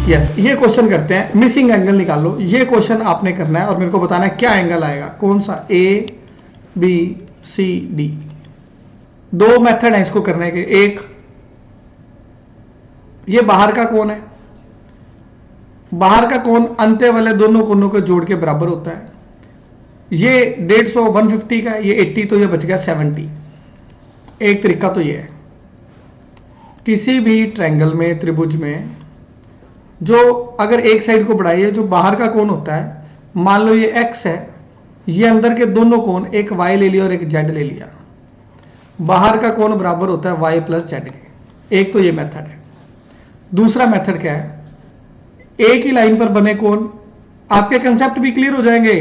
Yes, ये question करते हैं, मिसिंग एंगल निकालो। ये क्वेश्चन आपने करना है और मेरे को बताना है क्या एंगल आएगा, कौन सा, ए बी सी डी। दो मेथड है इसको करने के। एक, ये बाहर का कोण है, बाहर का कोण अंत्य वाले दोनों कोणों को जोड़ के बराबर होता है। ये 150 150 का है, ये 80, तो ये बच गया 70। एक तरीका तो ये है, किसी भी ट्रायंगल में, त्रिभुज में, जो अगर एक साइड को बढ़ाइए, जो बाहर का कोण होता है, मान लो ये x है, ये अंदर के दोनों कोण, एक y ले लिया और एक z ले लिया, बाहर का कोण बराबर होता है y प्लस z के। एक तो ये मेथड है। दूसरा मेथड क्या है, एक ही लाइन पर बने कोण, आपके कंसेप्ट भी क्लियर हो जाएंगे।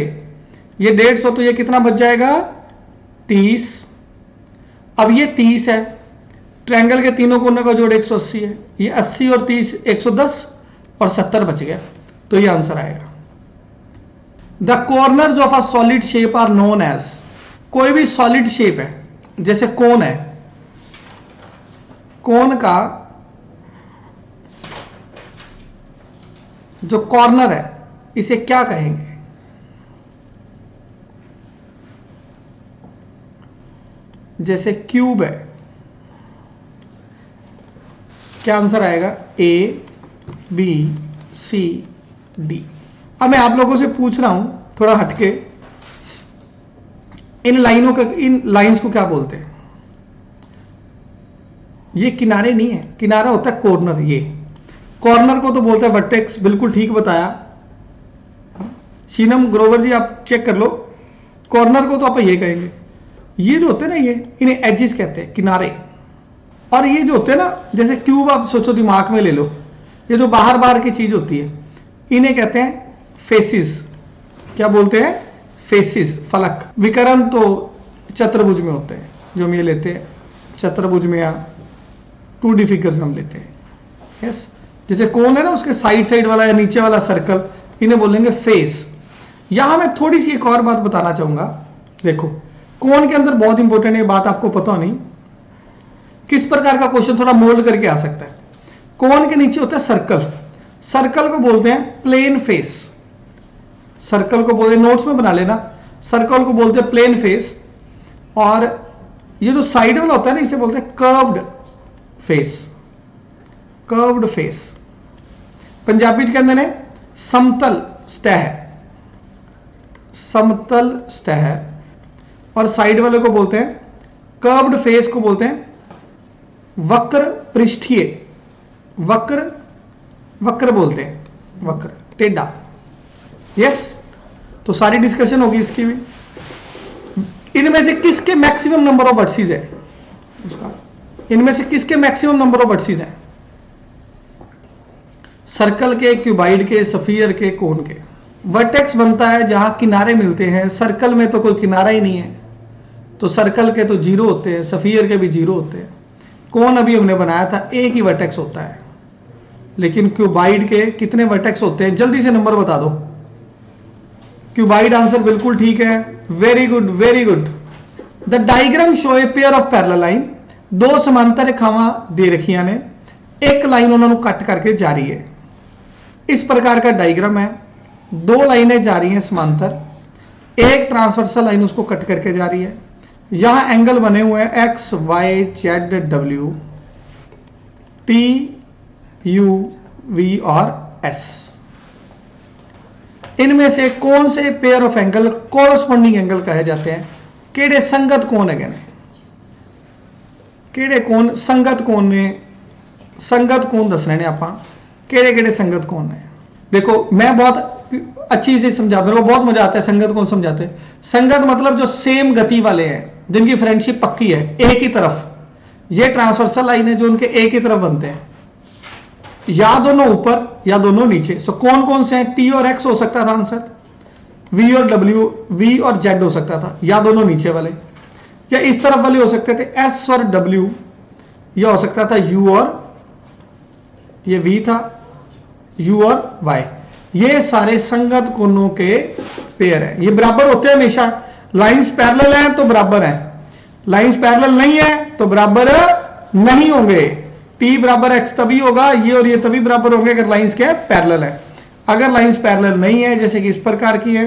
ये 150, तो ये कितना बच जाएगा, 30। अब ये 30 है, ट्रायंगल के तीनों कोनों का जोड़ 180 है, ये 80 और 30 110 और 70 बच गया, तो ये आंसर आएगा। The corners of a solid shape are known as, कोई भी सॉलिड शेप है, जैसे कोन है, कोन का जो कॉर्नर है इसे क्या कहेंगे, जैसे क्यूब है, क्या आंसर आएगा, ए बी सी डी। अब मैं आप लोगों से पूछ रहा हूं थोड़ा हटके, इन लाइनों का, इन लाइंस को क्या बोलते हैं? ये किनारे नहीं है, किनारा होता है कॉर्नर। ये कॉर्नर को तो बोलते हैं वर्टेक्स, बिल्कुल ठीक बताया शीनम ग्रोवर जी, आप चेक कर लो। कॉर्नर को तो आप ये कहेंगे। ये जो होते हैं ना, ये इन्हें एजेस कहते हैं, किनारे। और ये जो होते हैं ना, जैसे क्यूब, आप सोचो, दिमाग में ले लो, ये जो बाहर बाहर की चीज होती है, इन्हें कहते हैं फेसिस। क्या बोलते हैं, फेसिस, फलक। विकर्ण तो चतुर्भुज में होते हैं, जो हम ये लेते हैं चतुर्भुज में, या 2D फिगर्स में हम लेते हैं। यस, जैसे कोन है ना, उसके साइड साइड वाला या नीचे वाला सर्कल, इन्हें बोलेंगे फेस। यहां मैं थोड़ी सी एक और बात बताना चाहूंगा। देखो, कोन के अंदर बहुत इंपॉर्टेंट है बात, आपको पता नहीं किस प्रकार का क्वेश्चन थोड़ा मोल्ड करके आ सकता है। कोन के नीचे होता है सर्कल, सर्कल को बोलते हैं प्लेन फेस। सर्कल को बोलते हैं, नोट्स में बना लेना, सर्कल को बोलते हैं प्लेन फेस। और ये जो साइड वाला होता है ना, इसे बोलते हैं curved face. Curved face Punjabi के अंदर है समतल सतह, समतल सतह। और साइड वाले को बोलते हैं, कर्व्ड फेस को बोलते हैं वक्र पृष्ठीय, वक्र, वक्र बोलते हैं, वक्र, टेढ़ा। यस, तो सारी डिस्कशन होगी इसकी भी। इनमें से किसके मैक्सिमम नंबर ऑफ वर्टिसेस है उसका, इनमें से किसके मैक्सिमम नंबर ऑफ वर्टिसेस हैं? सर्कल के, क्यूबाइड के, सफियर के, कोन के। वर्टेक्स बनता है जहां किनारे मिलते हैं। सर्कल में तो कोई किनारा ही नहीं है, तो सर्कल के तो 0 होते हैं, सफियर के भी 0 होते हैं। कोन अभी हमने बनाया था, एक ही वर्टेक्स होता है। लेकिन क्यूबाइड के कितने वर्टेक्स होते हैं? जल्दी से नंबर बता दो। क्यूबाइड आंसर बिल्कुल ठीक है, very good, very good. The diagram show a pair of parallel line, दो समांतर रेखावां दे रखियां ने, एक लाइन उन्होंने कट करके जा रही है। इस प्रकार का डायग्राम है, दो लाइनें जा रही हैं समांतर, एक ट्रांसवर्सल लाइन उसको कट करके जा रही है। यहां एंगल बने हुए हैं X Y Z W, T U V और एस। इनमें से कौन से pair of angle corresponding angle कहे जाते हैं? केड़े संगत कोण है, केड़े कोण संगत कोण ने, संगत कोण दसने ने आपां, केड़े केड़े संगत कोण ने। देखो, मैं बहुत अच्छी से समझा, मेरे को बहुत मजा आता है संगत कोण समझाते। संगत मतलब जो सेम गति वाले हैं, जिनकी फ्रेंडशिप पक्की है, एक ही तरफ। ये ट्रांसवर्सल लाइन है जो उनके एक ही तरफ बनते हैं, या दोनों ऊपर या दोनों नीचे। सो कौन कौन से हैं? टी और एक्स हो सकता था आंसर, वी और डब्ल्यू, वी और जेड हो सकता था, या दोनों नीचे वाले, या इस तरफ वाले हो सकते थे एस और डब्ल्यू, या हो सकता था यू और, ये वी था, यू और वाई। ये सारे संगत कोणों के पेयर हैं। ये बराबर होते हैं हमेशा। लाइंस पैरेलल हैं तो बराबर हैं, लाइंस पैरेलल नहीं है तो बराबर नहीं होंगे। टी बराबर एक्स तभी होगा, ये और ये तभी बराबर होंगे अगर लाइंस क्या है, पैरेलल है। अगर लाइंस पैरेलल नहीं है, जैसे कि इस प्रकार की है,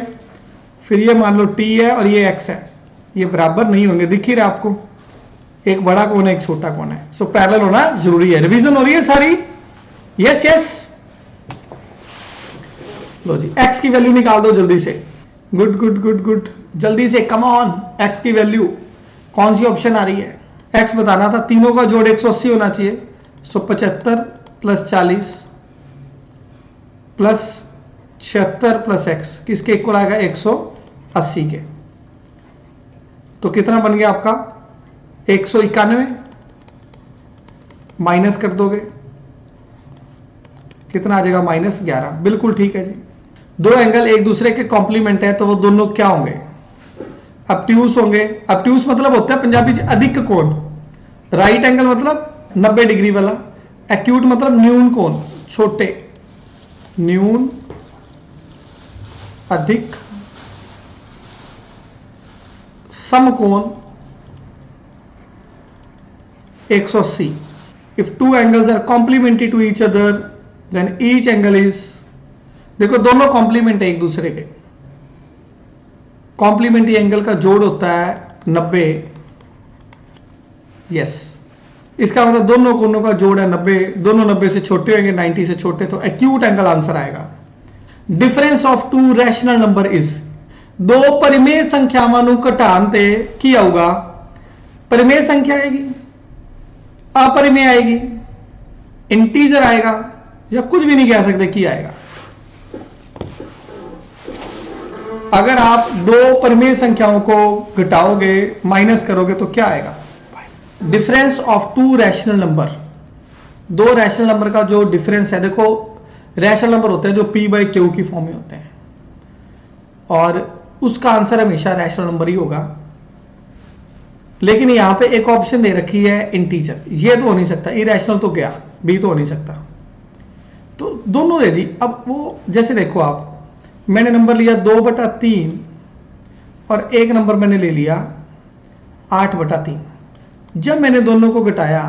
फिर ये मान लो टी है और ये एक्स है, ये बराबर नहीं होंगे। दिख ही रहा आपको, एक बड़ा कोण है एक छोटा कोण है, सो पैरेलल होना जरूरी है। रिवीजन हो रही है सारी? Yes yes. लो जी, एक्स की वैल्यू निकाल दो जल्दी से। गुड गुड गुड गुड, जल्दी से, कम ऑन। एक्स की वैल्यू कौन सी ऑप्शन आ रही है? एक्स बताना था, तीनों का जोड़ 180 होना चाहिए। सो 75 प्लस 40 प्लस 76 प्लस एक्स किसके इक्वल आएगा? 180 के। तो कितना बन गया आपका? 191 माइनस कर दोगे, कितना आ जाएगा? -11। बिल्कुल ठीक है जी। दो एंगल एक दूसरे के कॉम्प्लीमेंट है तो वो दोनों क्या होंगे? ऑब्ट्यूस होंगे। ऑब्ट्यूस मतलब होता है पंजाबी में अधिक कोण। राइट एंगल मतलब 90 डिग्री वाला। एक्यूट मतलब न्यून कोण, छोटे। न्यून, अधिक, समकोण 180। If two angles are complementary to each other, then each angle is, देखो दोनों कॉम्प्लीमेंट है एक दूसरे के। कॉम्प्लीमेंट्री एंगल का जोड़ होता है 90। यस, इसका मतलब दोनों कोणों का जोड़ है 90। दोनों 90 से छोटे होंगे, 90 से छोटे, तो एक्यूट एंगल आंसर आएगा। Difference of to rational number is, दो परिमेय संख्यावां नूं घटाण ते की आऊगा? परिमेय संख्या आएगी, अपरिमेय आएगी, इंटीजर आएगा, या कुछ भी नहीं कह सकते की आएगा। अगर आप दो परिमेय संख्याओं को घटाओगे, माइनस करोगे, तो क्या आएगा? Difference of to rational number, दो रैशनल नंबर का जो डिफरेंस है, देखो रैशनल नंबर होते हैं जो p बाई क्यू की फॉर्म में होते हैं, और उसका आंसर हमेशा रैशनल नंबर ही होगा। लेकिन यहां पे एक ऑप्शन दे रखी है इंटीजर, ये तो हो नहीं सकता, इरेशनल तो गया, बी तो हो नहीं सकता, तो दोनों दे दी। अब वो जैसे देखो आप, मैंने नंबर लिया 2/3 और एक नंबर मैंने ले लिया 8/3। जब मैंने दोनों को घटाया,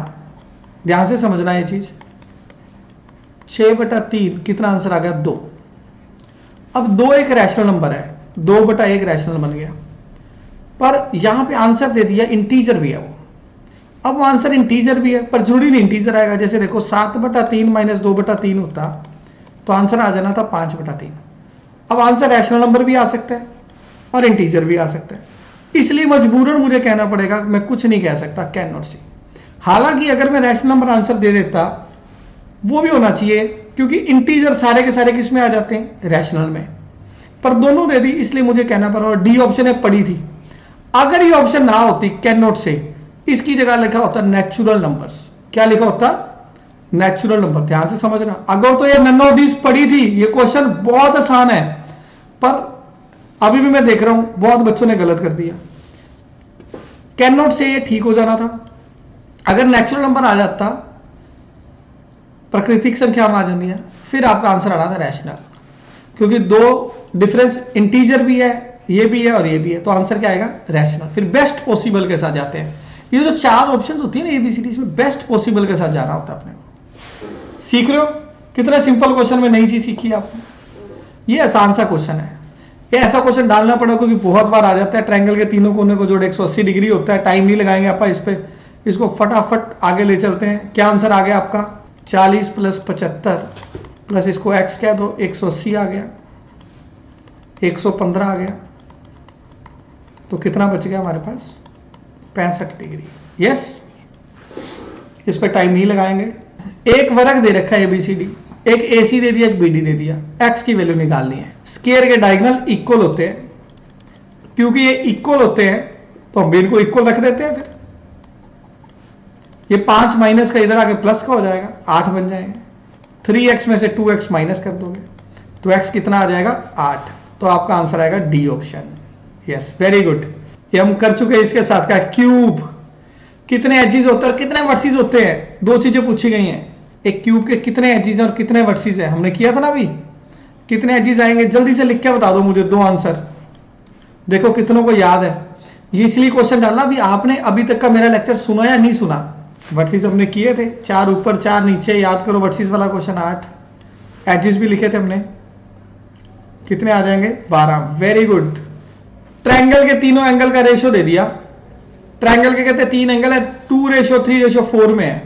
ध्यान से समझना ये चीज, 6/3 कितना आंसर आ गया? 2। अब 2 एक रैशनल नंबर है, 2/1 रैशनल बन गया, पर यहां पे आंसर दे दिया इंटीजर भी है वो। अब वो आंसर इंटीजर भी है, पर जरूरी नहीं इंटीजर आएगा। जैसे देखो 7/3 माइनस 2/3 होता तो आंसर आ जाना था 5/3। अब आंसर रैशनल नंबर भी आ सकता है और इंटीजर भी आ सकता है, इसलिए मजबूरन मुझे कहना पड़ेगा, मैं कुछ नहीं कह सकता, कैन नॉट सी। हालांकि अगर मैं रैशनल नंबर आंसर दे देता, वो भी होना चाहिए, क्योंकि इंटीजर सारे के सारे किस में आ जाते हैं? रैशनल में, पर दोनों दे दी, इसलिए मुझे कहना पड़ा। और डी ऑप्शन है पड़ी थी, अगर ये ऑप्शन ना होती, कैन नॉट से, इसकी जगह लिखा होता नेचुरल नंबर्स। क्या लिखा होता? Natural number. ध्यान से समझना, अगर तो ये नन ऑफ दिस पड़ी थी, ये क्वेश्चन बहुत आसान है, पर अभी भी मैं देख रहा हूं बहुत बच्चों ने गलत कर दिया। कैन नॉट से ये ठीक हो जाना था। अगर नेचुरल नंबर आ जाता, प्राकृतिक संख्या आ जाती है, फिर आपका आंसर आना था रैशनल, क्योंकि दो डिफरेंस इंटीजर भी है, ये भी है और ये भी है, तो आंसर क्या आएगा? रैशनल। फिर बेस्ट पॉसिबल के साथ जाते हैं। ये जो 4 ऑप्शंस होती है ना एबीसीडी, इसमें बेस्ट पॉसिबल के साथ जाना होता है अपने को। सीख रहे हो? कितना सिंपल क्वेश्चन में नई चीज सीखी आपने। ये आसान सा क्वेश्चन है, ये ऐसा क्वेश्चन डालना पड़ा क्योंकि बहुत बार आ जाता है। ट्रायंगल के तीनों कोने को जोड़ 180 डिग्री होता है। टाइम नहीं लगाएंगे आप इस पे, इसको फटाफट आगे ले चलते हैं। क्या आंसर आ गया आपका? 40 प्लस 75 प्लस इसको x कह दो, 180 आ गया, 115 आ गया, तो कितना बच गया हमारे पास? 65 डिग्री। यस, इस पर टाइम नहीं लगाएंगे। एक वर्ग दे रखा है एबीसीडी, एक एसी दे दिया, एक बीडी दे दिया, एक्स की वैल्यू निकालनी है। स्क्वायर के डायगोनल इक्वल होते हैं, क्योंकि ये इक्वल होते हैं तो हम भी इनको इक्वल रख देते हैं। फिर ये 5 माइनस का इधर आके प्लस का हो जाएगा, 8 बन जाएंगे। 3x में से 2x माइनस कर दोगे तो x कितना आ जाएगा? 8। तो आपका आंसर आएगा D option. Yes, very good. ये हम कर चुके हैं। इसके साथ का क्यूब, कितने एजेस होते हैं और कितने वर्सेस होते हैं? 2 चीजें पूछी गई हैं, एक क्यूब के कितने एजेस हैं और कितने वर्सेस हैं, हमने किया था ना अभी। कितने एजेस आएंगे जल्दी से लिख के बता दो मुझे 2 आंसर। देखो कितनों को याद है। ये इसलिए क्वेश्चन डालना भी, आपने अभी तक का मेरा लेक्चर सुना या नहीं सुना? वर्टिस हमने किए थे, 4 ऊपर 4 नीचे, याद करो वर्टिस वाला क्वेश्चन 8, एजेस भी लिखे थे हमने, कितने आ जाएंगे 12। Very good. ट्रायंगल के तीनों एंगल का रेशियो दे दिया। ट्रायंगल के कहते हैं 3 एंगल है, 2:3:4 में है,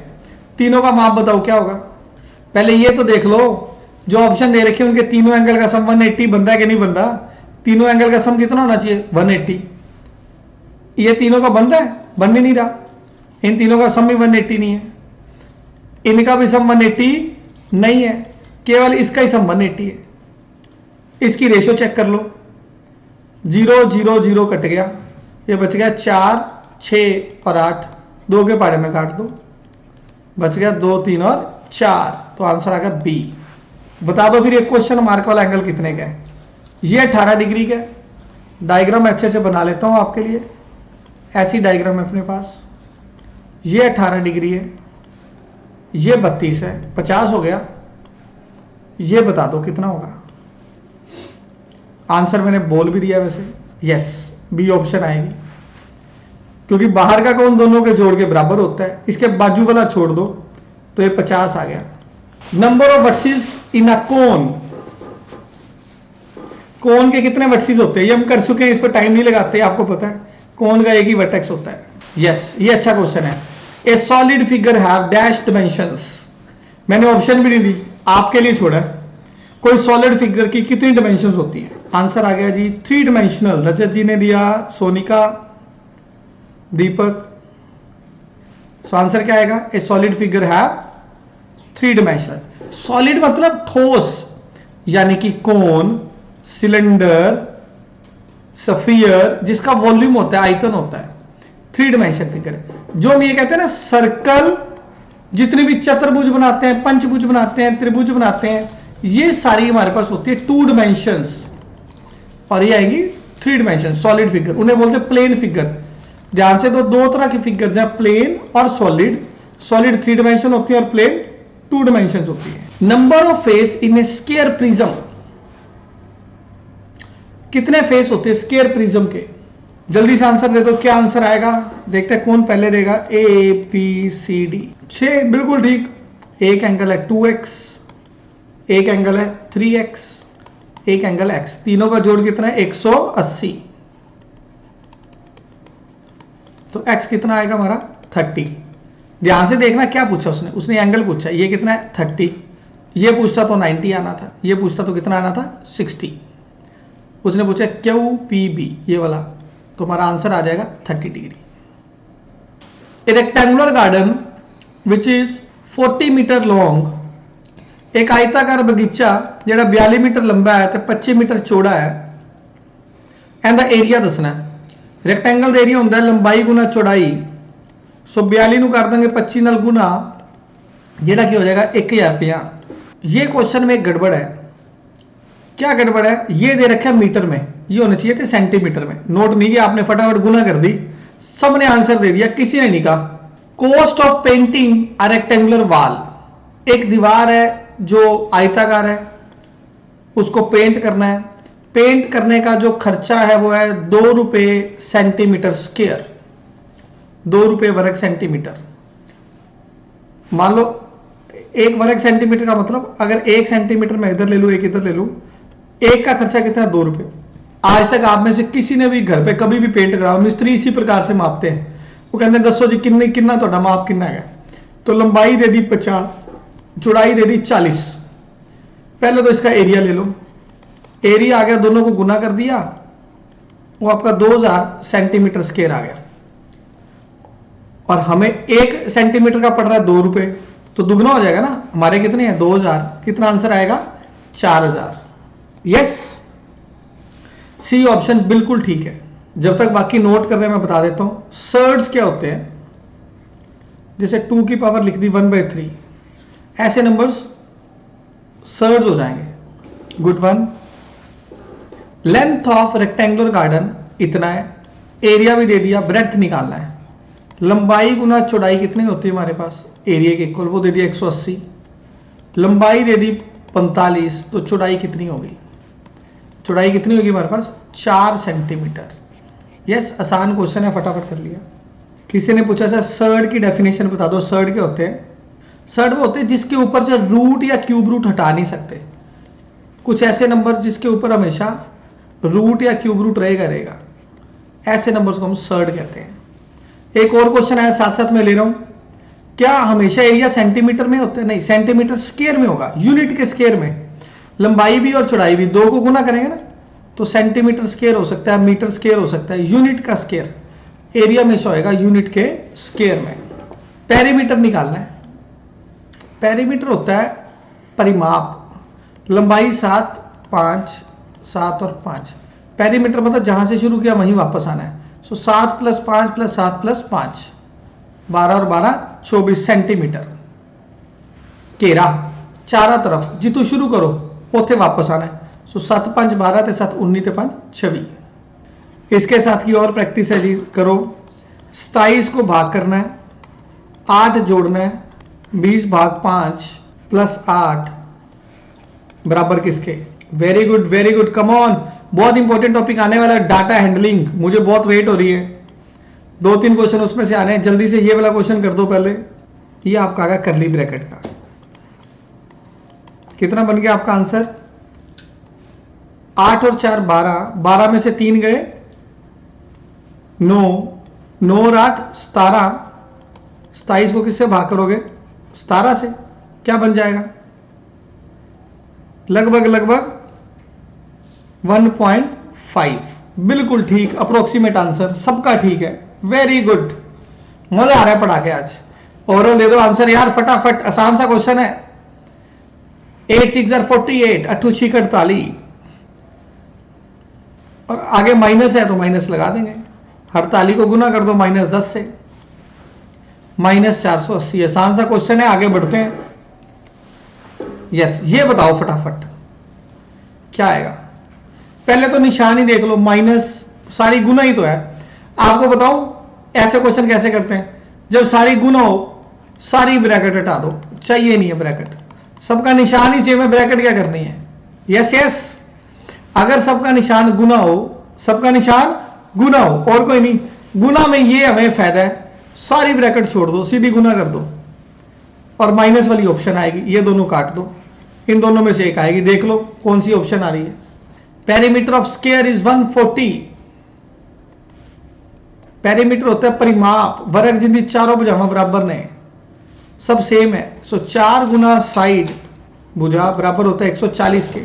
तीनों का माप बताओ क्या होगा। पहले ये तो देख लो, जो ऑप्शन दे रखे हैं उनके तीनों एंगल का सम 180 बन रहा है कि नहीं बन रहा। तीनों एंगल का सम कितना होना चाहिए 180। ये तीनों का बन रहा है, बन भी नहीं रहा। इन तीनों का सम भी 180 नहीं है, इनका भी सम 180 नहीं है, केवल इसका ही सम 180 है। इसकी रेशियो चेक कर लो, 0 0 0 कट गया, ये बच गया 4 6 और 8, 2 के पाड़े में काट दो, बच गया 2 3 और 4, तो आंसर आ गया बी। बता दो फिर एक क्वेश्चन मार्क वाला एंगल कितने का है। ये 18 डिग्री का है, डायग्राम अच्छे से बना लेता हूं आपके लिए, ऐसी डायग्राम है अपने पास। ये 18 डिग्री है, ये 32 है, 50 हो गया। ये बता दो कितना होगा। आंसर मैंने बोल भी दिया वैसे, यस बी ऑप्शन आएगी, क्योंकि बाहर का कोण दोनों के जोड़ के बराबर होता है। इसके बाजू वाला छोड़ दो तो ये 50 आ गया। नंबर ऑफ वर्टिसेस इन अ कोन, कोन के कितने वर्टिसेस होते हैं ये हम कर चुके हैं, इस पर टाइम नहीं लगाते, आपको पता है कोन का एक ही वर्टेक्स होता है। यस ये अच्छा क्वेश्चन है। ए solid figure have dash dimensions, मैंने ऑप्शन भी नहीं दी, आपके लिए छोड़ा है। कोई सॉलिड फिगर की कितनी डायमेंशंस होती है। आंसर आ गया जी 3 डायमेंशनल। रजत जी ने दिया, सोनिका, दीपक। सो आंसर क्या आएगा, ए solid figure have 3 dimensional. Solid मतलब ठोस, यानी कि कोन, सिलेंडर, सफियर, जिसका वॉल्यूम होता है, आयतन होता है, 3 डायमेंशन फिगर। जो हम ये कहते हैं ना सर्कल, जितने भी चतुर्भुज बनाते हैं, पंचभुज बनाते हैं, त्रिभुज बनाते हैं, ये सारी हमारे पास होती है 2 डायमेंशंस, और ये आएगी 3 डायमेंशन सॉलिड फिगर। उन्हें बोलते हैं प्लेन फिगर। ध्यान से, तो 2 तरह की फिगर्स हैं, प्लेन और सॉलिड। सॉलिड 3 डायमेंशन होती है और प्लेन 2 डायमेंशन होती है। Number of face in A square prism, कितने फेस होते हैं स्क्वायर प्रिज्म के। जल्दी से आंसर दे दो, क्या आंसर आएगा, देखते हैं कौन पहले देगा। ए बी सी डी, 6 बिल्कुल ठीक। एक एंगल है 2x, एक एंगल है 3x, एक एंगल x, तीनों का जोड़ कितना है 180। तो x कितना आएगा हमारा 30। ध्यान से देखना क्या पूछा उसने एंगल पूछा, ये कितना है 30, ये पूछता तो 90 आना था, ये पूछता तो कितना आना था 60। उसने पूछा क्यू पी बी, ये वाला, तो हमारा आंसर आ जाएगा 30 degree. A rectangular garden which is 40 metre long, एक आयताकार बगीचा ਜਿਹੜਾ 42 मीटर लंबा है तो 25 मीटर चौड़ा है। एंड द एरिया दसना है। रेक्टेंगल ਦਾ एरिया ਹੁੰਦਾ लंबाई गुना चौड़ाई, सो 42 ਨੂੰ कर देंगे 25 ਨਾਲ गुना, ਜਿਹੜਾ ਕੀ हो जाएगा 1050। ये क्वेश्चन में एक गड़बड़ है। क्या गड़बड़ है, ये दे रखा है मीटर में, ये होना चाहिए थे सेंटीमीटर में। नोट नहीं किया आपने, फटाफट गुना कर दी, सबने आंसर दे दिया, किसी ने नहीं कहा। Cost of painting a rectangular wall, एक दीवार है जो आयताकार है, उसको पेंट करना है। पेंट करने का जो खर्चा है वो है 2 रुपए सेंटीमीटर स्क्वायर, 2 रुपए वर्ग सेंटीमीटर। मान लो 1 वर्ग सेंटीमीटर का मतलब, अगर 1 सेंटीमीटर में इधर ले लूं, एक इधर ले लूं, एक का खर्चा कितना 2 रुपए। आज तक आप में से किसी ने भी घर पे कभी भी पेंट कराओ, मिस्त्री इसी प्रकार से मापते हैं। वो कहते हैं दसो जी किन्ना तो माप किन्ना है, तो लंबाई दे दी 50, चौड़ाई दे दी 40। पहले तो इसका एरिया ले लो, एरिया आ गया, दोनों को गुना कर दिया, वो आपका 2000 सेंटीमीटर स्क्वायर आ गया। और हमें 1 सेंटीमीटर का पड़ रहा है 2 रुपए, तो दुगना हो जाएगा ना, हमारे कितने हैं 2000, कितना आंसर आएगा 4000। यस, सी ऑप्शन बिल्कुल ठीक है। जब तक बाकी नोट कर रहे हैं मैं बता देता हूं सर्ड्स क्या होते हैं। जैसे 2 की पावर लिख दी 1/3, ऐसे नंबर्स सर्ड्स हो जाएंगे। Good one. Length of rectangular garden इतना है, एरिया भी दे दिया, ब्रेड्थ निकालना है। लंबाई गुना चौड़ाई कितनी होती है हमारे पास, एरिया के इक्वल, वो दे दिया 180। लंबाई दे दी 45, तो चौड़ाई कितनी होगी, चौड़ाई कितनी होगी हमारे पास 4 सेंटीमीटर। यस, आसान क्वेश्चन है, फटाफट कर लिया। किसी ने पूछा सर सर्ड की डेफिनेशन बता दो। सर्ड क्या होते हैं? सर्ड वो होते हैं जिसके ऊपर से रूट या क्यूब रूट हटा नहीं सकते। कुछ ऐसे नंबर जिसके ऊपर हमेशा रूट या क्यूब रूट रहेगा, ऐसे नंबर्स को हम सर्ड कहते हैं। एक और क्वेश्चन है साथ साथ मैं ले रहा हूं, क्या हमेशा एरिया सेंटीमीटर में होता है? नहीं, सेंटीमीटर स्क्वायर में होगा, यूनिट के स्क्वायर में। लंबाई भी और चौड़ाई भी, दो को गुना करेंगे ना तो सेंटीमीटर स्क्वायर हो सकता है, मीटर स्क्वायर हो सकता है, यूनिट का स्क्वायर। एरिया हमेशा होएगा यूनिट के स्क्वायर में। पेरीमीटर निकालना है। पेरीमीटर होता है परिमाप, लंबाई 7, 5, 7 और 5। पेरीमीटर मतलब जहां से शुरू किया वहीं वापस आना है। सो 7 + 5 + 7 + 5, 12 और 12 24 सेंटीमीटर। घेरा चारों तरफ, जितों शुरू करो उथे वापस आना है। सो 7 × 5 = 12 ते 7 19 ते 5 26। इसके साथ की और प्रैक्टिस है जी, करो। 27 को भाग करना है, 8 जोड़ना है, 20 / 5 + 8 बराबर किसके? Very good very good, come on. बहुत इंपॉर्टेंट टॉपिक आने वाला है, डाटा हैंडलिंग। मुझे बहुत वेट हो रही है, 2-3 क्वेश्चन उसमें से आने हैं। जल्दी से ये वाला क्वेश्चन कर दो पहले। ये आपका आ गया कर्ली ब्रैकेट का। कितना बन गया आपका आंसर? 8 और 4 12, 12 में से 3 गए 9, 9 और 8 17। 27 को किससे भाग करोगे? 17 से। क्या बन जाएगा? लगभग 1.5। बिल्कुल ठीक, अप्रोक्सीमेट आंसर, सबका ठीक है। वेरी गुड, मजा आ रहा है पढ़ा के आज। ओरल दे दो आंसर यार फटाफट, आसान सा क्वेश्चन है। 8 × 6 = 48, 8 × 6 = 48 और आगे माइनस है तो माइनस लगा देंगे। 48 को गुना कर दो -10 से, -480। आसान सा क्वेश्चन है, आगे बढ़ते हैं। यस, ये बताओ फटाफट क्या आएगा। पहले तो निशान ही देख लो, माइनस, सारी गुना ही तो है। आपको बताऊं ऐसे क्वेश्चन कैसे करते हैं? जब सारी गुना हो सारी ब्रैकेट हटा दो, चाहिए नहीं है ब्रैकेट। सबका निशान ही चाहिए, ब्रैकेट क्या करनी है? यस यस, अगर सबका निशान गुना हो, सबका निशान गुना हो और कोई नहीं, गुना में ये हमें फायदा है, सारी ब्रैकेट छोड़ दो, सीधी गुना कर दो और माइनस वाली ऑप्शन आएगी। ये दोनों काट दो, इन दोनों में से एक आएगी। देख लो कौन सी ऑप्शन आ रही है। Perimeter of square is 140। Perimeter होता है परिमाप, वर्ग जिंदी चारों भुजावां बराबर ने, सब सेम है। सो 4 गुना साइड भुजा बराबर होता है 140 के।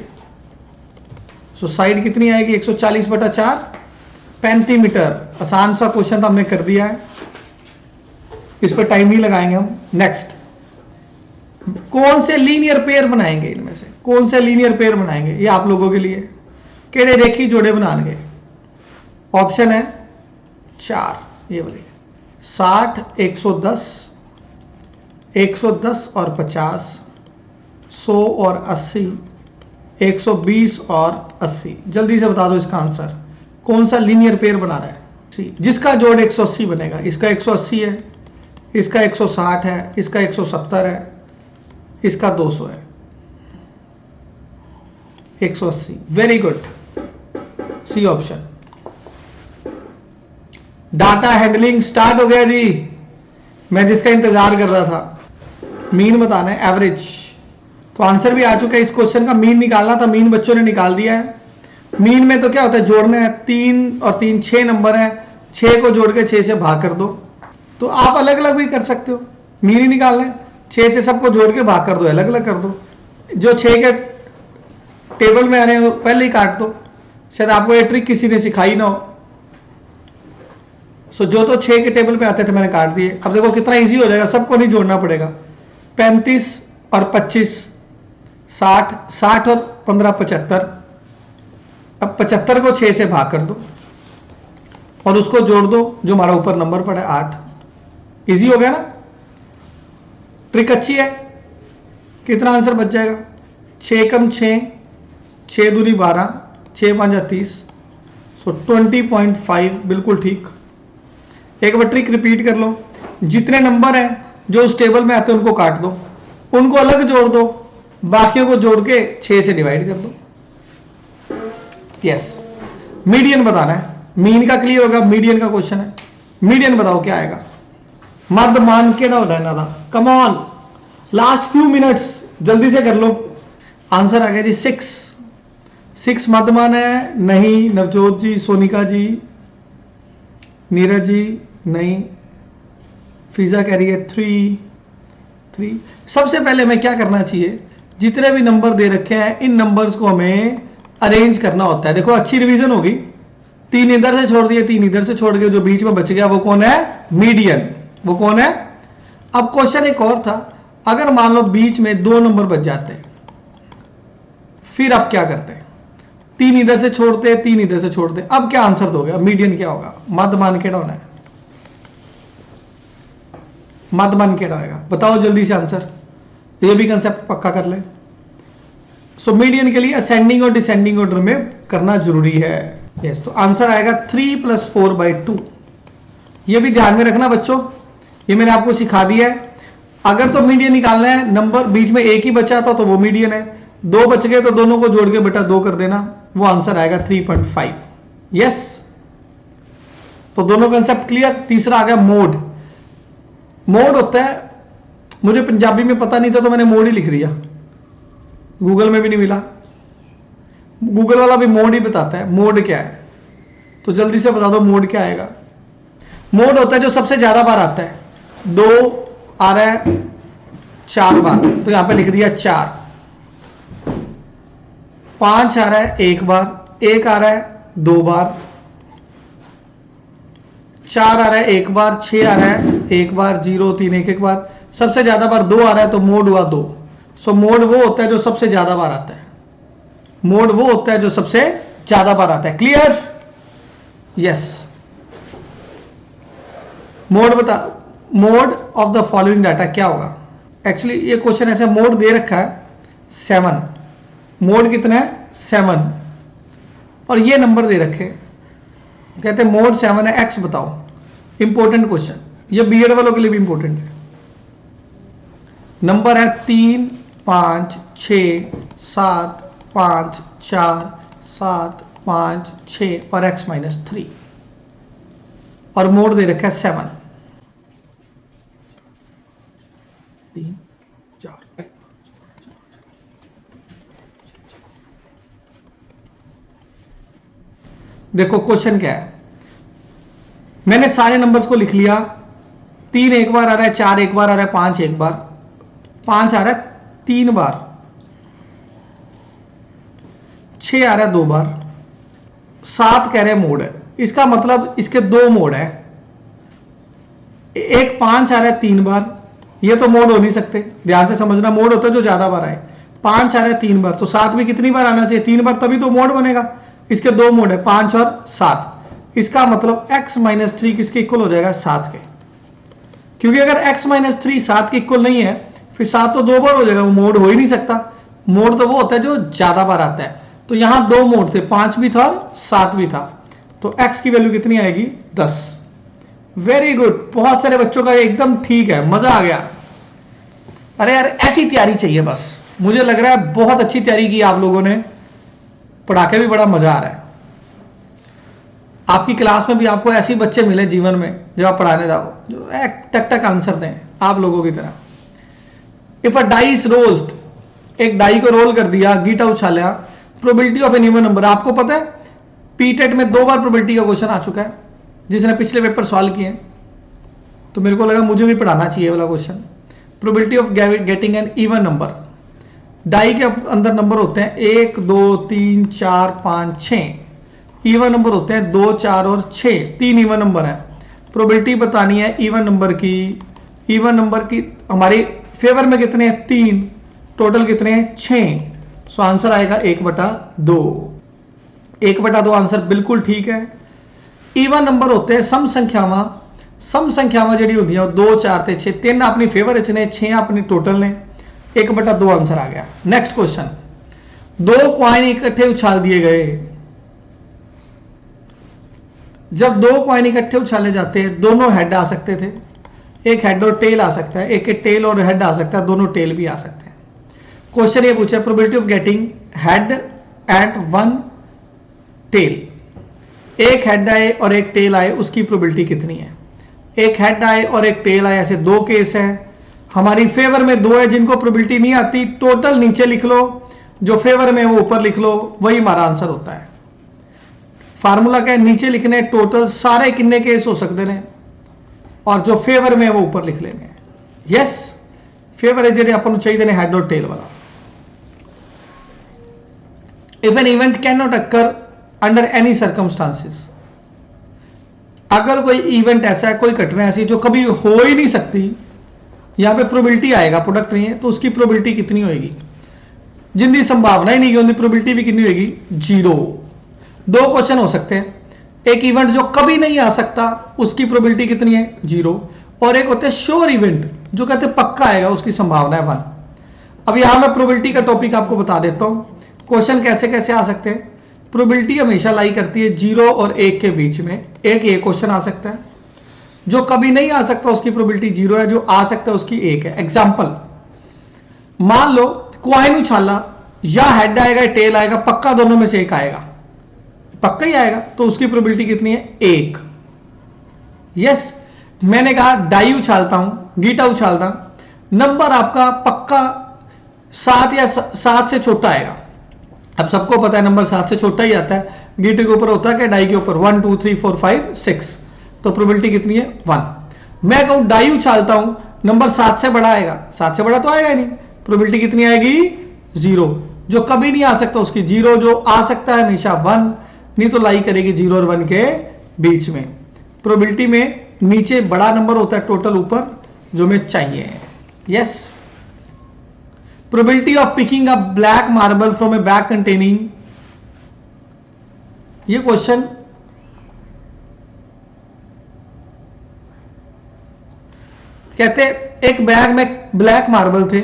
सो साइड कितनी आएगी? 140/4, 35 मीटर। आसान सा क्वेश्चन तो हमने कर दिया है, इस पर टाइम नहीं लगाएंगे हम। नेक्स्ट, कौन से लीनियर पेयर बनाएंगे? इनमें से कौन से लीनियर पेयर बनाएंगे? ये आप लोगों के लिए केड़े रेखी जोड़े बनाएंगे? ऑप्शन है 4, ये बोलिए 60, 110, 110 और 50, 100 और 80, 120 और 80। जल्दी से बता दो इसका आंसर। कौन सा लीनियर पेयर बना रहा है? जिसका जोड़ 180 बनेगा। इसका 180 है, इसका 160 है, इसका 170 है, इसका 200 है। 180, very good, C option. Data handling start हो गया जी, मैं जिसका इंतजार कर रहा था। मीन बताना है, एवरेज। तो आंसर भी आ चुका है। इस क्वेश्चन का मीन निकालना था, मीन बच्चों ने निकाल दिया है। मीन में तो क्या होता है, जोड़ना है। 3 और 3 6 नंबर है, 6 को जोड़ के 6 से भाग कर दो। तो आप अलग अलग भी कर सकते हो, मीन ही निकालना है, 6 से सबको जोड़ के भाग कर दो, अलग अलग कर दो। जो 6 के टेबल में आ रहे हो पहले ही काट दो, शायद आपको ये ट्रिक किसी ने सिखाई ना हो। सो जो तो 6 के टेबल पे आते थे मैंने काट दिए। अब देखो कितना इजी हो जाएगा, सबको नहीं जोड़ना पड़ेगा। 35 और 25 60, 60 और 15 75। अब 75 को 6 से भाग कर दो और उसको जोड़ दो, जो हमारा ऊपर नंबर पड़ा है 8। इजी हो गया ना? ट्रिक अच्छी है। कितना आंसर बच जाएगा? 6 कम 6, 6 दूनी 12, 6 5 30। सो 20.5, बिल्कुल ठीक। एक बार ट्रिक रिपीट कर लो। जितने नंबर हैं जो उस टेबल में आते हैं उनको काट दो, उनको अलग जोड़ दो, बाकियों को जोड़ के 6 से डिवाइड कर दो। यस, मीडियन बताना है। मीन का क्लियर होगा, मीडियन का क्वेश्चन है। मीडियन बताओ क्या आएगा? मध्यमान केड़ा होना इन्हां दा? Come on, last few minutes जल्दी से कर लो। आंसर आ गया जी 6। 6 मध्यमान है? नहीं। नवजोत जी, सोनिका जी, नीरज जी नहीं। फिजा कह रही है 3। सबसे पहले हमें क्या करना चाहिए, जितने भी नंबर दे रखे हैं इन नंबर्स को हमें अरेंज करना होता है। देखो अच्छी रिवीजन होगी। 3 इधर से छोड़ दिए, 3 इधर से छोड़ के जो बीच में बच गया वो कौन है? मीडियन। वो कौन है? अब क्वेश्चन एक और था, अगर मान लो बीच में 2 नंबर बच जाते फिर अब क्या करते? 3 इधर से छोड़ते, 3 इधर से छोड़ते। अब क्या आंसर दोगे? अब मीडियन क्या होगा? मध्यमान केड़ा होना है? मध्यमान केड़ा होगा? बताओ जल्दी से आंसर। ये भी कंसेप्ट पक्का कर ले। सो मीडियन के लिए असेंडिंग और डिसेंडिंग ऑर्डर में करना जरूरी है। यस, तो आंसर आएगा 3 + 4/2। ये भी ध्यान में रखना बच्चों, ये मैंने आपको सिखा दिया है। अगर तो मीडियन निकालना है, नंबर बीच में एक ही बचा था तो वो मीडियन है, 2 बच गए तो दोनों को जोड़ के बेटा 2 कर देना, वो आंसर आएगा 3.5। यस, तो दोनों कंसेप्ट क्लियर। तीसरा आ गया मोड। मोड होता है, मुझे पंजाबी में पता नहीं था तो मैंने मोड ही लिख दिया, गूगल में भी नहीं मिला। गूगल वाला भी मोड ही बताता है मोड क्या है, तो जल्दी से बता दो मोड क्या आएगा। मोड होता है जो सबसे ज्यादा बार आता है। 2 आ रहा है 4 बार, तो यहां पे लिख दिया 4। 5 आ रहा है 1 बार, 1 आ रहा है 2 बार, 4 आ रहा है 1 बार, 6 आ रहा है 1 बार, 0 3 1 बार, सबसे ज्यादा बार 2 आ रहा है तो मोड हुआ 2। सो मोड वो होता है जो सबसे ज्यादा बार आता है। मोड वो होता है जो सबसे ज्यादा बार आता है। क्लियर? यस। मोड बता, mode of the following data क्या होगा? एक्चुअली ये क्वेश्चन ऐसे मोड दे रखा है 7। मोड कितना है? 7। और ये नंबर दे रखे, कहते हैं मोड 7 है, एक्स बताओ। इंपॉर्टेंट क्वेश्चन, ये बीएड वालों के लिए भी इंपॉर्टेंट है। नंबर है 3 5 6 7 5 4 7 5 6 और x - 3 और मोड दे रखा है 7 3 4। देखो क्वेश्चन क्या है, मैंने सारे नंबर्स को लिख लिया। 3 1 बार आ रहा है, 4 1 बार आ रहा है, 5 1 बार, 5 आ रहा है 3 बार, 6 आ रहा है 2 बार, 7 कह रहे हैं मोड है। इसका मतलब इसके 2 मोड है। एक 5 आ रहा है 3 बार, ये तो मोड हो नहीं सकते, ध्यान से समझना। मोड होता है जो ज्यादा बार आए। 5 आ रहा है 3 बार, तो 7 भी कितनी बार आना चाहिए? 3 बार, तभी तो मोड बनेगा। इसके 2 मोड है, 5 और 7। इसका मतलब x - 3 किसके इक्वल हो जाएगा? 7 के। क्योंकि अगर x - 3 7 के इक्वल नहीं है, फिर 7 तो 2 बार हो जाएगा, वो मोड हो ही नहीं सकता। मोड तो वो होता है जो ज्यादा बार आता है। तो यहां 2 मोड थे, 5 भी था और 7 भी था, तो x की वैल्यू कितनी आएगी? 10। वेरी गुड, बहुत सारे बच्चों का एकदम ठीक है, मजा आ गया। अरे यार ऐसी तैयारी चाहिए बस। मुझे लग रहा है बहुत अच्छी तैयारी की आप लोगों ने, पढ़ा के भी बड़ा मजा आ रहा है। आपकी क्लास में भी आपको ऐसे बच्चे मिले जीवन में जब आप पढ़ाने जाओ, जो टक टक आंसर दें आप लोगों की तरह। इफ अ डाइस रोल्ड, एक डाई को रोल कर दिया, गीटा उछाला, probability of an even number. आपको पता है पीटेट में 2 बार प्रोबेबिलिटी का क्वेश्चन आ चुका है, जिसने पिछले पेपर सॉल्व किए, तो मेरे को लगा मुझे भी पढ़ाना चाहिए वाला question. Probability of getting an even number. Die के अंदर नंबर होते हैं 1 2 3 4 5 6। इवन नंबर होते हैं 2 4 और 6, 3 इवन नंबर है। प्रोबेबिलिटी बतानी है इवन नंबर की। इवन नंबर की हमारी फेवर में कितने हैं? 3। टोटल कितने हैं? 6। सो आंसर आएगा 1/2। 1/2 आंसर बिल्कुल ठीक है। इवन नंबर होते हैं सम संख्यावां। सम संख्यावां जी होंगी 2 4 ते 6, 3 अपनी फेवर च ने, 6 अपनी टोटल ने। 1/2 आंसर आ गया। नेक्स्ट क्वेश्चन, 2 कॉइन इकट्ठे उछाल दिए गए। जब 2 कॉइन इकट्ठे उछाले जाते हैं, दोनों हेड आ सकते थे, एक हेड और टेल आ सकता है, एक टेल और हेड आ सकता है, दोनों टेल भी आ सकते हैं। क्वेश्चन ये पूछा probability of getting head at 1 tail. एक हेड आए और एक टेल आए, उसकी प्रोबेबिलिटी कितनी है? एक हेड आए और एक टेल आए, ऐसे दो केस है। हमारी फेवर में दो है जिनको प्रोबेबिलिटी नहीं आती, टोटल नीचे लिख लो, जो फेवर में वो ऊपर लिख लो, वही हमारा आंसर होता है। फार्मूला क्या है, नीचे लिखने टोटल सारे किन्ने केस हो सकते हैं और जो फेवर में वो ऊपर लिख लेने। यस, फेवर है जेडे अपन चाहिए ने हेड और टेल वाला। If an event can not occur under any circumstances, अगर कोई इवेंट ऐसा है, कोई घटना ऐसी जो कभी हो ही नहीं सकती, यहां पे प्रोबेबिलिटी आएगा, प्रोडक्ट नहीं है, तो उसकी प्रोबेबिलिटी कितनी होगी? जिनकी संभावना ही नहीं है उनकी प्रोबेबिलिटी भी कितनी होगी? 0। दो क्वेश्चन हो सकते हैं, एक इवेंट जो कभी नहीं आ सकता उसकी प्रोबेबिलिटी कितनी है? 0, और एक होते हैं श्योर इवेंट जो कहते हैं पक्का आएगा, उसकी संभावना है 1। अब यहां मैं प्रोबेबिलिटी का टॉपिक आपको बता देता हूं, क्वेश्चन कैसे कैसे आ सकते हैं। प्रोबेबिलिटी हमेशा लाई करती है 0 और 1 के बीच में। एक ये क्वेश्चन आ सकता है, जो कभी नहीं आ सकता उसकी प्रोबेबिलिटी 0 है, जो आ सकता है उसकी 1 है। एग्जाम्पल, मान लो क्वाइन उछाला, या हेड आएगा या टेल आएगा, पक्का दोनों में से एक आएगा, पक्का ही आएगा, तो उसकी प्रोबेबिलिटी कितनी है? 1। यस, मैंने कहा डाई उछालता हूं, गीटा उछालता, नंबर आपका पक्का 7 या 7 से छोटा आएगा। अब सबको पता है नंबर 7 से छोटा ही आता है, गीटे के ऊपर होता है क्या? डाई के ऊपर 1 2 3 4 5 6, तो प्रोबेबिलिटी कितनी है? 1। मैं कहूं डाई उछालता हूं, नंबर 7 से बड़ा आएगा, 7 से बड़ा तो आएगा ही नहीं, प्रोबेबिलिटी कितनी आएगी? 0। जो कभी नहीं आ सकता उसकी 0, जो आ सकता है हमेशा 1, नहीं तो लाई करेगी 0 और 1 के बीच में। प्रोबेबिलिटी में नीचे बड़ा नंबर होता है, टोटल ऊपर जो हमें चाहिए। Yes, probability of picking a black marble from A bag containing, ये क्वेश्चन कहते एक बैग में ब्लैक मार्बल थे,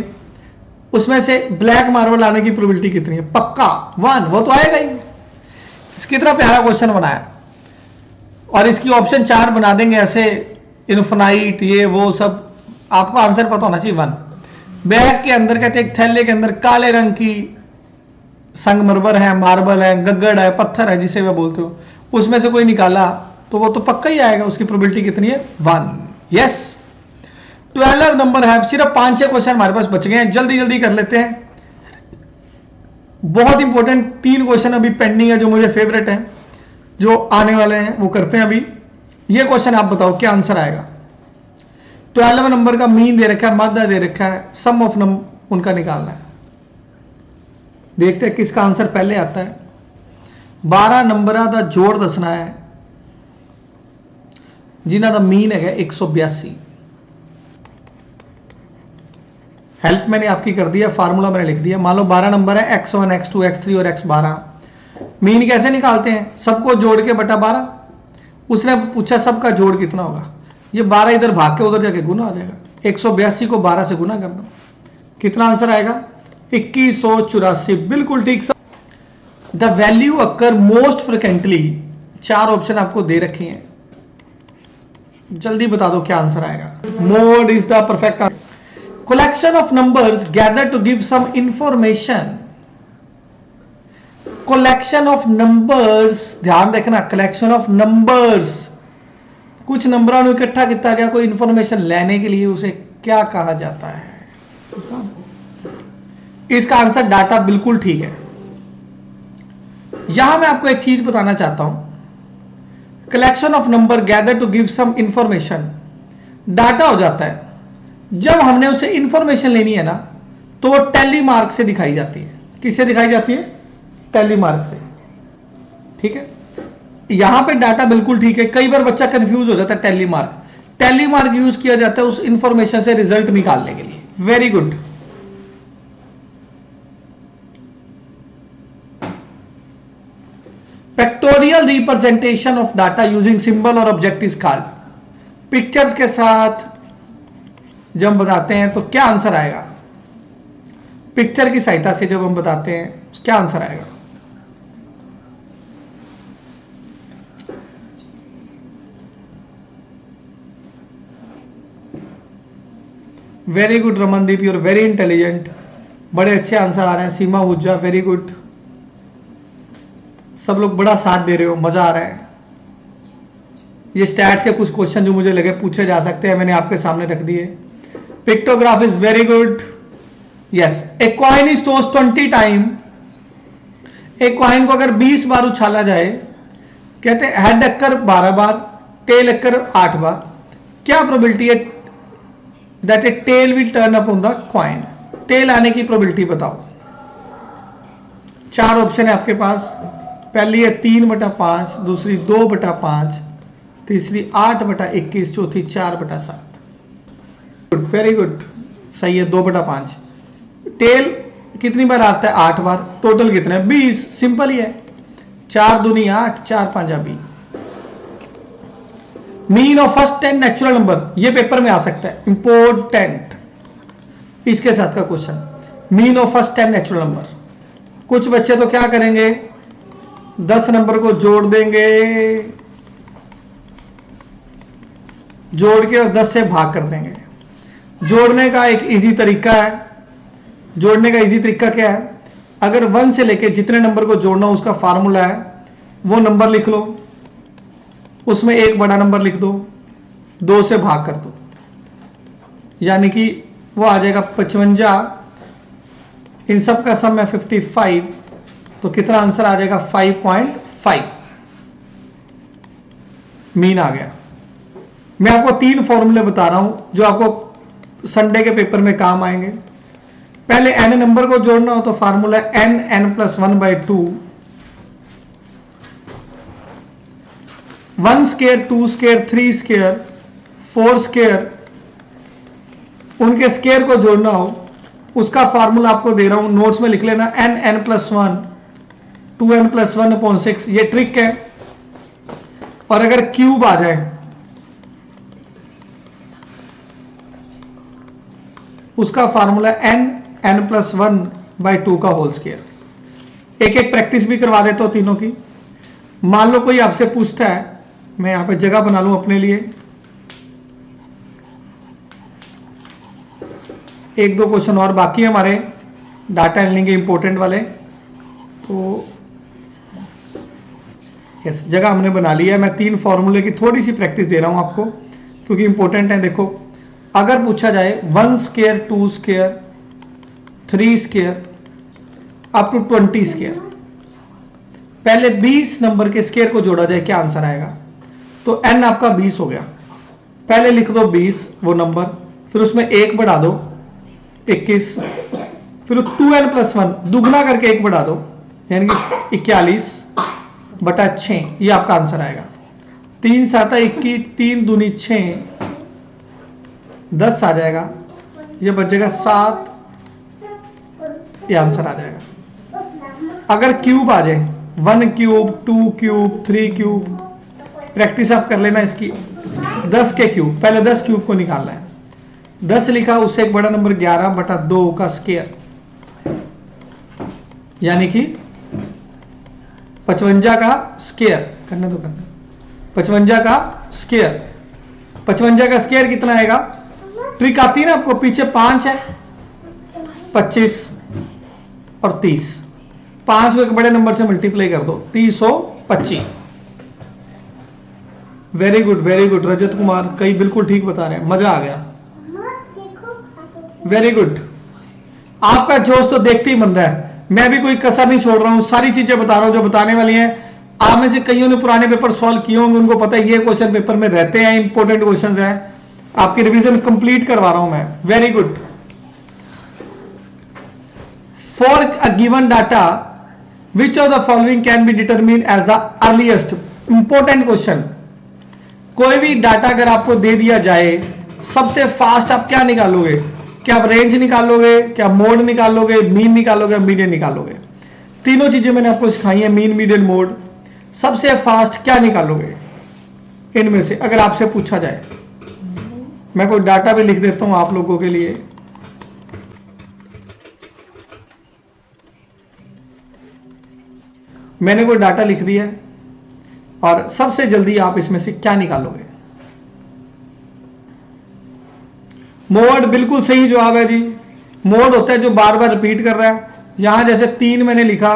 उसमें से ब्लैक मार्बल आने की प्रोबेबिलिटी कितनी है? पक्का 1, वो तो आएगा ही। कितना प्यारा क्वेश्चन बनाया, और इसकी ऑप्शन 4 बना देंगे ऐसे, इन्फिनाइट ये वो सब, आपको आंसर पता होना चाहिए 1। बैग के अंदर कहते एक थैले के अंदर काले रंग की संगमरमर है, मार्बल है, गग्गड़ है, पत्थर है जिसे मैं बोलते हो, उसमें से कोई निकाला तो वो तो पक्का ही आएगा, उसकी प्रोबेबिलिटी कितनी है? 1। यस, 12 नंबर है, सिर्फ 5-6 क्वेश्चन हमारे पास बच गए हैं, जल्दी जल्दी कर लेते हैं। बहुत इंपॉर्टेंट 3 क्वेश्चन अभी पेंडिंग है जो मुझे फेवरेट है, जो आने वाले हैं वो करते हैं अभी। ये क्वेश्चन आप बताओ क्या आंसर आएगा? 12 नंबर का मीन दे रखा है, मादा दे रखा है, सम ऑफ नंबर उनका निकालना है। देखते हैं किसका आंसर पहले आता है। 12 नंबर का जोड़ दसना है जिन्हों का मीन है 182। हेल्प मैंने आपकी कर दिया, फार्मूला मैंने लिख दिया। मान लो 12 नंबर है, x1 x2 x3 और x12। मीन कैसे निकालते हैं? सबको जोड़ के बटा 12। उसने पूछा सबका जोड़ कितना होगा, ये 12 इधर भाग के उधर जाके गुना हो जाएगा। 182 को 12 से गुना कर दो, कितना आंसर आएगा? 2184। बिल्कुल ठीक। The value occur most frequently, 4 option आपको दे रखे हैं, जल्दी बता दो क्या आंसर आएगा। Mode is the perfect answer. collection of numbers gathered to give some information। collection of numbers, ध्यान देखना, collection of numbers, कुछ नंबरों को इकट्ठा किया गया कोई इंफॉर्मेशन लेने के लिए, उसे क्या कहा जाता है? इसका आंसर डाटा, बिल्कुल ठीक है। यहां मैं आपको एक चीज बताना चाहता हूं, collection of number gather to give some information, data हो जाता है जब हमने उसे इंफॉर्मेशन लेनी है ना, तो वो टैली मार्क से दिखाई जाती है। किससे दिखाई जाती है? टैली मार्क से। ठीक है, यहां पे डाटा बिल्कुल ठीक है। कई बार बच्चा कंफ्यूज हो जाता है, टैली मार्क यूज किया जाता है उस इंफॉर्मेशन से रिजल्ट निकालने के लिए। Very good. Factorial representation of data using symbol और ऑब्जेक्ट इज कॉल्ड। पिक्चर्स के साथ जब हम बताते हैं तो क्या आंसर आएगा? पिक्चर की सहायता से जब हम बताते हैं क्या आंसर आएगा? Very good Ramandeep, you are very intelligent, बड़े अच्छे आंसर आ रहे हैं। सीमा हुज्जा, वेरी गुड, सब लोग बड़ा साथ दे रहे हो, मजा आ रहा है। ये स्टैट्स के कुछ क्वेश्चन जो मुझे लगे पूछे जा सकते हैं मैंने आपके सामने रख दिए। Pictograph is very good. Yes, a coin is tossed 20 time. एक कॉइन को अगर 20 बार उछाला जाए, कहते हैं हेड अक्कर 12 बार, टेल अक्कर 8 बार, क्या प्रोबेबिलिटी है that a tail will turn up on the coin? Tail आने की प्रोबेबिलिटी बताओ। 4 ऑप्शन है आपके पास। पहली है 3/5, दूसरी 2/5, तीसरी 8/21, चौथी 4/7। गुड, वेरी गुड, सही है 2/5। टेल कितनी बार आता है? 8 बार। टोटल कितने? 20। सिंपल ही है, 4 दूनी 8, 4 5 20। Mean of first 10 natural number, ये पेपर में आ सकता है, इंपोर्टेंट इसके साथ का question. Mean of first 10 natural number. कुछ बच्चे तो क्या करेंगे, 10 नंबर को जोड़ देंगे, जोड़ के और 10 से भाग कर देंगे। जोड़ने का एक इजी तरीका है। जोड़ने का इजी तरीका क्या है? अगर 1 से लेके जितने नंबर को जोड़ना उसका फार्मूला है, वो नंबर लिख लो, उसमें एक बड़ा नंबर लिख दो, 2 से भाग कर दो, यानी कि वो आ जाएगा 55। इन सब का सम है 55, तो कितना आंसर आ जाएगा? 5.5 मीन आ गया। मैं आपको 3 फॉर्मूले बता रहा हूं जो आपको संडे के पेपर में काम आएंगे। पहले n नंबर को जोड़ना हो तो formula n+1/2, 1 square, 2 square, 3 square, 4 square, उनके स्क्वायर को जोड़ना हो उसका फार्मूला आपको दे रहा हूं, नोट्स में लिख लेना, n+1 2n+1/6। ये ट्रिक है। और अगर क्यूब आ जाए उसका फार्मूला n+1/2 का होल स्क्वायर। एक एक प्रैक्टिस भी करवा देता हूं तीनों की। मान लो कोई आपसे पूछता है, मैं यहां पे जगह बना लूं अपने लिए, 1-2 क्वेश्चन और बाकी है हमारे डाटा एनालिटिक्स के इंपॉर्टेंट वाले, तो यस जगह हमने बना ली है। मैं 3 फॉर्मूले की थोड़ी सी प्रैक्टिस दे रहा हूं आपको क्योंकि इंपॉर्टेंट है। देखो, अगर पूछा जाए 1 square, 2 square, 3 square up to 20 square, पहले 20 नंबर के स्क्वायर को जोड़ा जाए, क्या आंसर आएगा? तो n आपका 20 हो गया। पहले लिख दो 20 वो नंबर, फिर उसमें 1 बढ़ा दो 21, फिर 2n+1 दुगना करके 1 बढ़ा दो, यानी कि 41/6, ये आपका आंसर आएगा। 3 7 21, 3 दूनी 6, 10 आ जाएगा, ये बचेगा 7, ये आंसर आ जाएगा। अगर क्यूब आ जाए, 1 क्यूब, 2 क्यूब, 3 क्यूब, प्रैक्टिस आप कर लेना इसकी। 10 के क्यूब, पहले 10 क्यूब को निकालना है। 10 लिखा, उससे एक बड़ा नंबर 11/2 का स्क्वायर, यानी कि 55 का स्क्वायर करने दो, 55 का स्क्वायर। 55 का स्क्वायर कितना आएगा? ट्रिक आती है ना आपको, पीछे 5 है, 25 और 30, 5 को एक बड़े नंबर से मल्टीप्लाई कर दो, 325। Very good, very good Rajat Kumar, कई बिल्कुल ठीक बता रहे हैं, मजा आ गया। वेरी गुड, आपका जोश तो देखते ही बन रहा है। मैं भी कोई कसर नहीं छोड़ रहा हूं, सारी चीजें बता रहा हूं जो बताने वाली हैं। आप में से कईयों ने पुराने पेपर सॉल्व किए होंगे, उनको पता है ये क्वेश्चन पेपर में रहते हैं, इंपॉर्टेंट क्वेश्चन हैं। आपकी रिवीजन कंप्लीट करवा रहा हूं मैं। Very good. For a given data which of the following can be determine as the earliest? Important question. कोई भी डाटा अगर आपको दे दिया जाए, सबसे फास्ट आप क्या निकालोगे? क्या आप रेंज निकालोगे, क्या मोड निकालोगे, मीन निकालोगे, मीडियन निकालोगे? तीनों चीजें मैंने आपको सिखाई है, मीन, मीडियन, मोड। सबसे फास्ट क्या निकालोगे इनमें से अगर आपसे पूछा जाए? मैं कोई डाटा भी लिख देता हूं आप लोगों के लिए। मैंने कोई डाटा लिख दिया है और सबसे जल्दी आप इसमें से क्या निकालोगे? मोड बिल्कुल सही जवाब है जी। मोड होता है जो बार बार रिपीट कर रहा है। यहां जैसे 3 मैंने लिखा,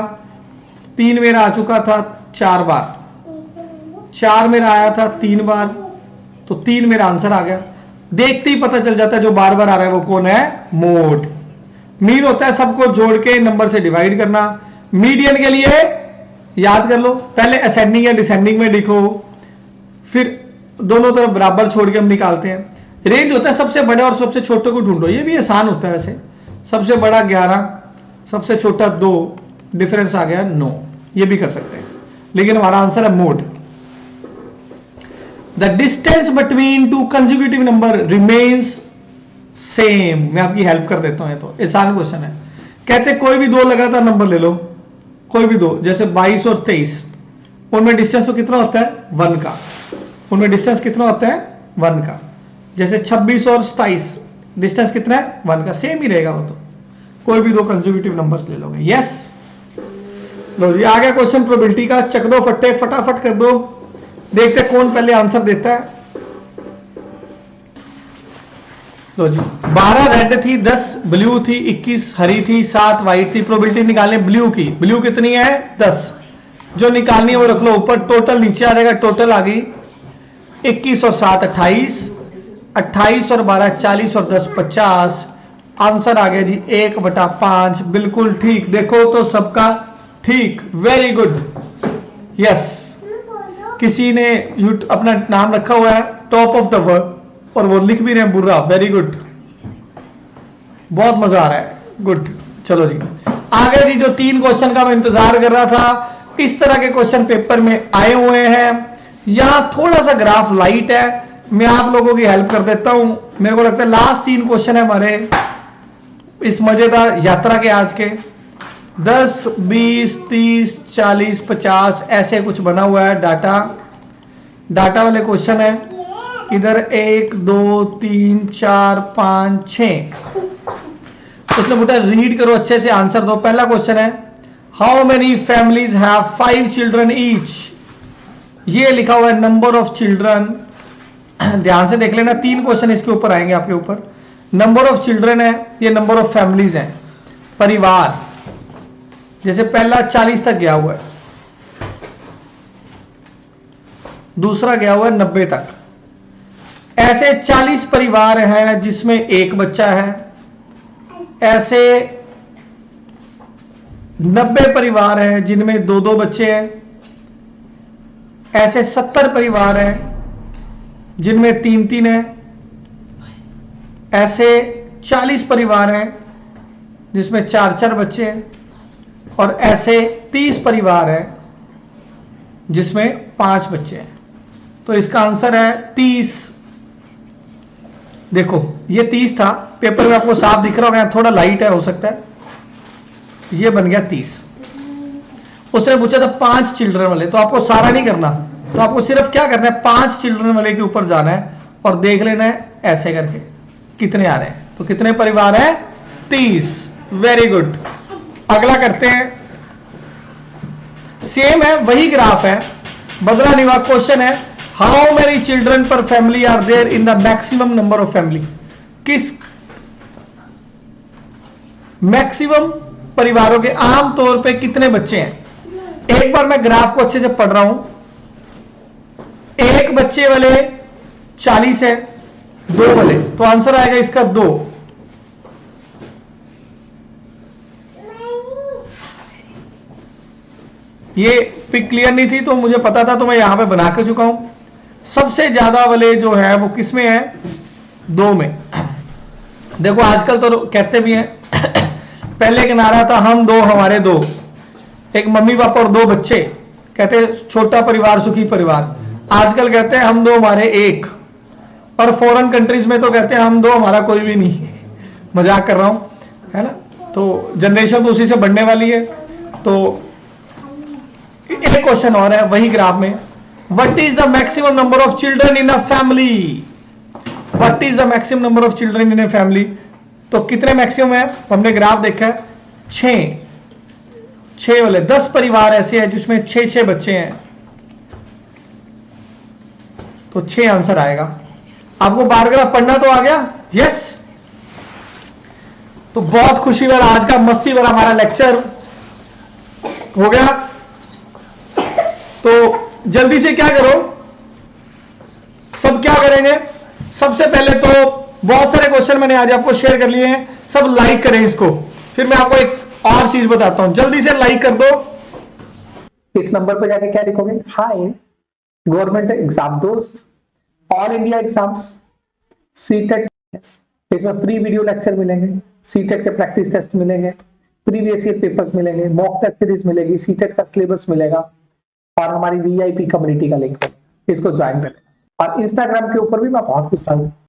3 मेरा आ चुका था 4 बार, 4 मेरा आया था 3 बार, तो 3 मेरा आंसर आ गया। देखते ही पता चल जाता है जो बार बार आ रहा है वो कौन है, मोड। मीन होता है सबको जोड़ के नंबर से डिवाइड करना। मीडियन के लिए याद कर लो, पहले असेंडिंग या डिसेंडिंग में लिखो, फिर दोनों तरफ बराबर छोड़ के हम निकालते हैं। रेंज होता है सबसे बड़े और सबसे छोटे को ढूंढो, ये भी आसान होता है वैसे। सबसे बड़ा 11, सबसे छोटा 2, डिफरेंस आ गया 9, ये भी कर सकते हैं, लेकिन हमारा आंसर है mode. The distance between two consecutive number remains same. मैं आपकी हेल्प कर देता हूं, ये तो आसान क्वेश्चन है। कहते कोई भी 2 लगातार नंबर ले लो, कोई भी 2, जैसे 22 और 23, उनमें डिस्टेंस तो कितना होता है 1 का, उनमें डिस्टेंस कितना होता है 1 का। जैसे 26 और 27 डिस्टेंस कितना है 1 का, सेम ही रहेगा वो तो। कोई भी 2 कंसेक्यूटिव नंबर्स ले लोगे। यस, लो जी आ गया क्वेश्चन प्रोबेबिलिटी का। चक दो फट्टे, फटाफट कर दो, देखते कौन पहले आंसर देता है। लो जी 12 रेड थी, 10 ब्लू थी, 21 हरी थी, 7 व्हाइट थी। प्रोबेबिलिटी निकालनी ब्लू की। ब्लू कितनी है 10, जो निकालनी है वो रख लो ऊपर, टोटल नीचे आ जाएगा। टोटल आ गई 21 और 7 28, 28 और 12 40 और 10 50। आंसर आ गया जी 1/5। बिल्कुल ठीक, देखो तो सबका ठीक, वेरी गुड। यस, किसी ने अपना नाम रखा हुआ है टॉप ऑफ द वर्ल्ड और वो लिख भी रहे हैं बुर्रा, वेरी गुड, बहुत मजा आ रहा है, गुड। चलो जी आगे जी, जो 3 क्वेश्चन का मैं इंतजार कर रहा था, इस तरह के क्वेश्चन पेपर में आए हुए हैं। यहां थोड़ा सा ग्राफ लाइट है, मैं आप लोगों की हेल्प कर देता हूं। मेरे को लगता है लास्ट 3 क्वेश्चन है हमारे इस मजेदार यात्रा के आज के। 10 20 30 40 50 ऐसे कुछ बना हुआ है डाटा वाले क्वेश्चन है। इधर 1 2 3 4 5 6। उसने बोला रीड करो अच्छे से, आंसर दो। पहला क्वेश्चन है how many families have 5 children each. ये लिखा हुआ है नंबर ऑफ चिल्ड्रन। ध्यान से देख लेना, 3 क्वेश्चन इसके ऊपर आएंगे आपके ऊपर। नंबर ऑफ चिल्ड्रन है, ये नंबर ऑफ फैमिलीज है, परिवार। जैसे पहला 40 तक गया हुआ है, दूसरा गया हुआ है 90 तक। ऐसे 40 परिवार हैं जिसमें 1 बच्चा है। ऐसे 90 परिवार हैं जिनमें 2-2 बच्चे हैं। ऐसे 70 परिवार हैं जिनमें 3-3 हैं। ऐसे 40 परिवार हैं जिसमें 4-4 बच्चे हैं। और ऐसे 30 परिवार हैं जिसमें 5 बच्चे हैं। तो इसका आंसर है 30। देखो ये 30 था, पेपर में आपको साफ दिख रहा होगा, थोड़ा लाइट है हो सकता है, ये बन गया 30। उसने पूछा था 5 चिल्ड्रन वाले, तो आपको सारा नहीं करना, तो आपको सिर्फ क्या करना है 5 चिल्ड्रन वाले के ऊपर जाना है और देख लेना है ऐसे करके कितने आ रहे हैं। तो कितने परिवार हैं 30। Very good. अगला करते हैं, सेम है, वही ग्राफ है, बदला नहीं हुआ। क्वेश्चन है how many children per family are there in the maximum number of family. किस मैक्सिमम परिवारों के आम तौर पे कितने बच्चे हैं। एक बार मैं ग्राफ को अच्छे से पढ़ रहा हूं। 1 बच्चे वाले 40 है, 2 वाले, तो आंसर आएगा इसका 2। ये पिक क्लियर नहीं थी तो मुझे पता था, तो मैं यहां पे बना के चुका हूं। सबसे ज्यादा वाले जो है वो किस में है 2 में। देखो आजकल तो कहते भी हैं पहले एक नारा था हम 2 हमारे 2। एक मम्मी पापा और 2 बच्चे, कहते छोटा परिवार सुखी परिवार। आजकल कहते हैं हम 2 हमारे 1। और फॉरेन कंट्रीज में तो कहते हैं हम 2 हमारा कोई भी नहीं। मजाक कर रहा हूं, है ना। तो जनरेशन तो उसी से बढ़ने वाली है। तो एक क्वेश्चन और है वही ग्राफ में, what is the maximum number of children in a family. What is the maximum number of children in a family. तो कितने मैक्सिमम है, हमने ग्राफ देखा है 6 वाले। 10 परिवार ऐसे हैं जिसमें 6 बच्चे हैं, तो 6 आंसर आएगा। आपको बार ग्राफ पढ़ना तो आ गया। यस, तो बहुत खुशी वाला आज का मस्ती वाला हमारा लेक्चर हो गया। तो जल्दी से क्या करो, सब क्या करेंगे, सबसे पहले तो बहुत सारे क्वेश्चन मैंने आज आपको शेयर कर लिए हैं, सब लाइक करें इसको। फिर मैं आपको एक और चीज बताता हूं, जल्दी से लाइक कर दो। इस नंबर पर जाके क्या लिखोगे, हाय गवर्नमेंट एग्जाम दोस्त, ऑल इंडिया एग्जाम्स, सीटेट, इसमें फ्री वीडियो लेक्चर मिलेंगे, सीटेट के प्रैक्टिस टेस्ट मिलेंगे, प्रीवियस ईयर पेपर्स मिलेंगे, मॉक टेस्ट सीरीज मिलेगी, सीटेट का सिलेबस मिलेगा और हमारी वीआईपी कम्युनिटी का लिंक है, इसको ज्वाइन करें। और इंस्टाग्राम के ऊपर भी मैं बहुत कुछ डालूंगा।